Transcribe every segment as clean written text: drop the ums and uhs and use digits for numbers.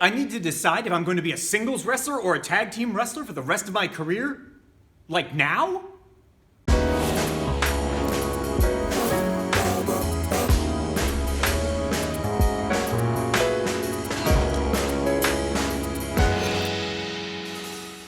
I need to decide if I'm going to be a singles wrestler or a tag team wrestler for the rest of my career? Like now?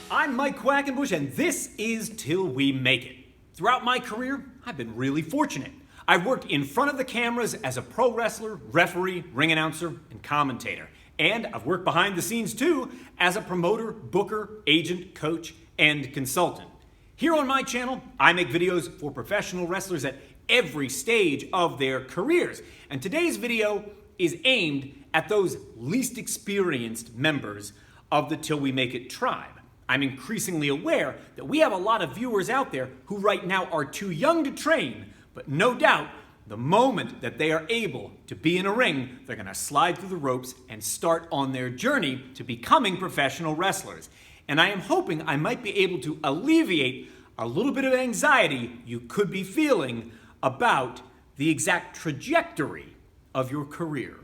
I'm Mike Quackenbush, and this is Till We Make It. Throughout my career, I've been really fortunate. I've worked in front of the cameras as a pro wrestler, referee, ring announcer, and commentator. And I've worked behind the scenes too as a promoter, booker, agent, coach, and consultant. Here on my channel, I make videos for professional wrestlers at every stage of their careers. And today's video is aimed at those least experienced members of the Till We Make It tribe. I'm increasingly aware that we have a lot of viewers out there who right now are too young to train, but no doubt the moment that they are able to be in a ring, they're going to slide through the ropes and start on their journey to becoming professional wrestlers. And I am hoping I might be able to alleviate a little bit of anxiety you could be feeling about the exact trajectory of your career.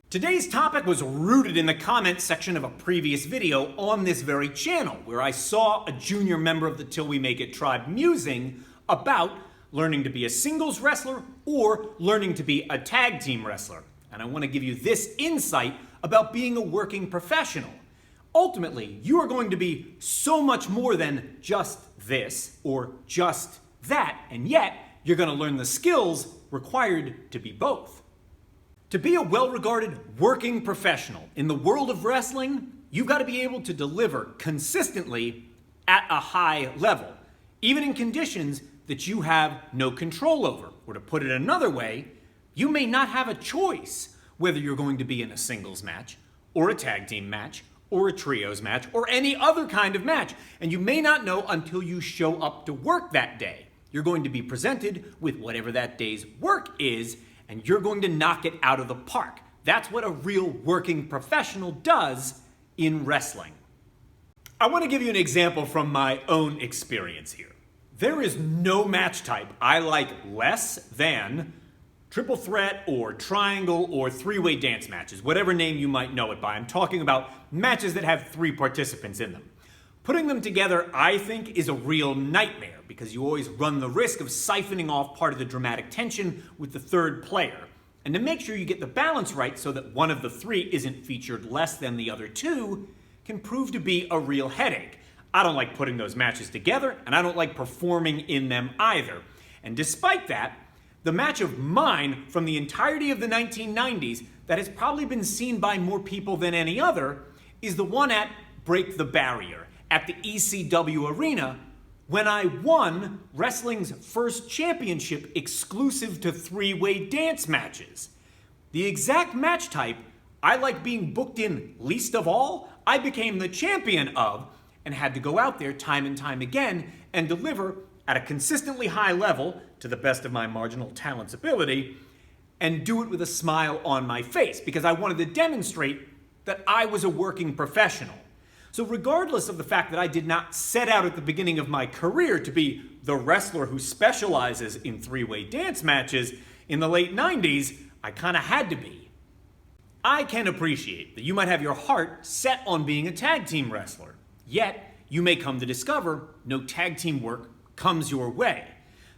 Today's topic was rooted in the comments section of a previous video on this very channel, where I saw a junior member of the Till We Make It tribe musing about learning to be a singles wrestler or learning to be a tag team wrestler. And I want to give you this insight about being a working professional. Ultimately, you are going to be so much more than just this or just that, and yet you're going to learn the skills required to be both. To be a well-regarded working professional in the world of wrestling, you've got to be able to deliver consistently at a high level, even in conditions that you have no control over. Or to put it another way, you may not have a choice whether you're going to be in a singles match, or a tag team match, or a trios match, or any other kind of match. And you may not know until you show up to work that day. You're going to be presented with whatever that day's work is, and you're going to knock it out of the park. That's what a real working professional does in wrestling. I want to give you an example from my own experience here. There is no match type I like less than triple threat or triangle or three-way dance matches, whatever name you might know it by. I'm talking about matches that have 3 participants in them. Putting them together, I think, is a real nightmare because you always run the risk of siphoning off part of the dramatic tension with the third player. And to make sure you get the balance right so that one of the 3 isn't featured less than the other 2 can prove to be a real headache. I don't like putting those matches together, and I don't like performing in them either. And despite that, the match of mine from the entirety of the 1990s that has probably been seen by more people than any other is the one at Break the Barrier at the ECW Arena, when I won wrestling's first championship exclusive to 3-way dance matches. The exact match type I like being booked in least of all, I became the champion of, and had to go out there time and time again and deliver at a consistently high level, to the best of my marginal talent's ability, and do it with a smile on my face, because I wanted to demonstrate that I was a working professional. So regardless of the fact that I did not set out at the beginning of my career to be the wrestler who specializes in 3-way dance matches, in the late 90s, I kind of had to be. I can appreciate that you might have your heart set on being a tag team wrestler, yet you may come to discover no tag team work comes your way.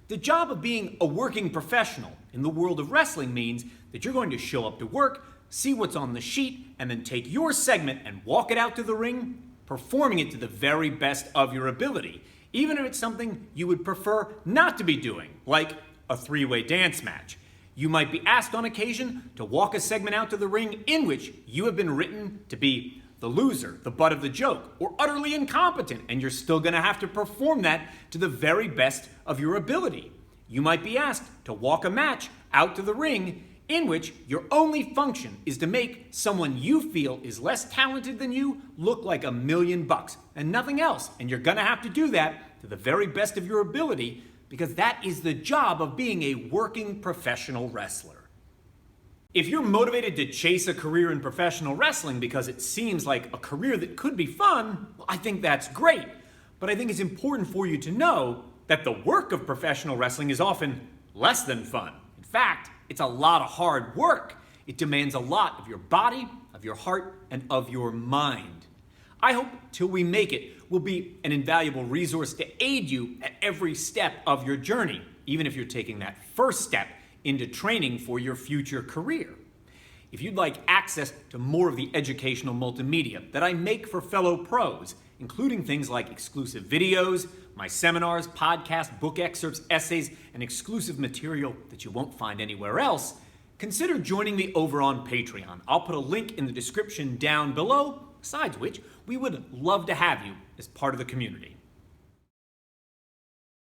The job of being a working professional in the world of wrestling means that you're going to show up to work, see what's on the sheet, and then take your segment and walk it out to the ring, performing it to the very best of your ability, even if it's something you would prefer not to be doing, like a 3-way dance match. You might be asked on occasion to walk a segment out to the ring in which you have been written to be the loser, the butt of the joke, or utterly incompetent, and you're still going to have to perform that to the very best of your ability. You might be asked to walk a match out to the ring in which your only function is to make someone you feel is less talented than you look like $1 million and nothing else. And you're gonna have to do that to the very best of your ability, because that is the job of being a working professional wrestler. If you're motivated to chase a career in professional wrestling because it seems like a career that could be fun, well, I think that's great. But I think it's important for you to know that the work of professional wrestling is often less than fun. In fact, it's a lot of hard work. It demands a lot of your body of your heart, and of your mind. I hope Till We Make It will be an invaluable resource to aid you at every step of your journey, even if you're taking that first step into training for your future career. If you'd like access to more of the educational multimedia that I make for fellow pros, including things like exclusive videos, my seminars, podcasts, book excerpts, essays, and exclusive material that you won't find anywhere else, consider joining me over on Patreon. I'll put a link in the description down below, besides which we would love to have you as part of the community.